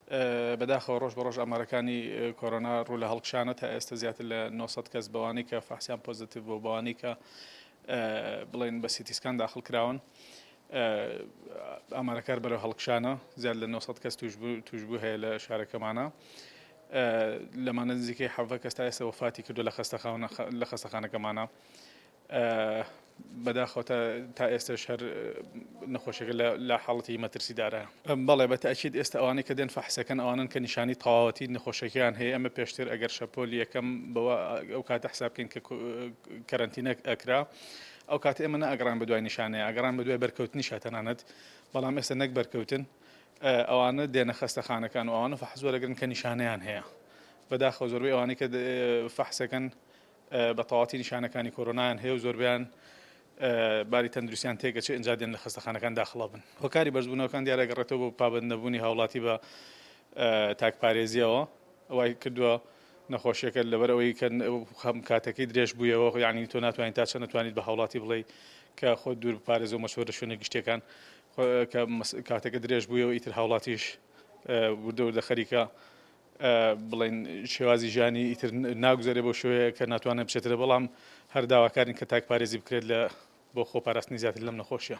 بەداخەوە ڕۆژ بە ڕۆژ ئامارەکانی کۆرۆنا ڕوو لە هەڵکشانە تا ئێستا زیاتر لە 900 کەس بەوانی کە فەحسیان پۆزتیڤ بۆ بەوانی کە بڵێن بە سیتیسکان داخل کراون ئامارەکار بەرەو هەڵکشانە زیاد لە 900 کەس توشبوو هەیە لە شارەکەمانە لەمانە نزیکەی حەڤە کەس تا ئێستا وەفاتی کردو لە خەستەخانەکەمانە بەداخەوە تا ئێستاش هەر نەخۆشیەکە لە حاڵەتی مەترسیدارە بەڵێ بەتەئکید ئێستا ئەوانەی کە دێن فەحسەکەن ئەوانن کە نیشانی تەواوەتی نەخۆشیەکەیان هەیە ئەمە پێشتر ئەگەر شەپۆل یەکەم بەوە ئەو کاتە حساب بکەین کە کەرەنتینە ئەکرا ئەو کاتە ئێمە نەئەگەڕان بە دوای نیشانەیە ئەگەڕان بە دوای بەرکەوتنی تەنانەت بەڵام ئێستا نەک بەرکەوتن ئەوانە دێنە خەستەخانەکان و ئەوانە فەحز وەرەگرن کە نیشانەیان هەیە بەداخەوە زۆربەی ئەوانەی کە فەحسەکەن بە تەواوەتی نیشانەکانی کۆرۆنایان هەیە و زۆربیان باری تەندروستیان تێگەچێت ئەنجا دێن لە خەستەخانەکان داخڵە بن هۆکاری بەرزبوونەوەکان دیارەگەڕێتەوە بۆ پابەندنەبوونی هاوڵاتی بە تاکپارێزیەوە ئەوای کردووە نەخۆشیەکە لەبەرەوەی کە کاتەکەی درێژ بوویەوە یعنی تۆ ناتوانین تا چەند نتوانیت بە هاوڵاتی بڵێ کە خۆ دوور بپارێزەوە مەشوەرە شوێنە گشتەکان کە کاتەکە درێژ بوویەوە ئیتر هاوڵاتیش وردە خەریکە بڵێن شێوازی ژیانی ئیتر ناگوزارێ بۆ شوەیە کە ناتوانێت بچێترە بەڵام هەر داواکارین کە تاکپارێزی بکرێت بۆ خۆپاراستنی زیاتر لەم نەخۆشیە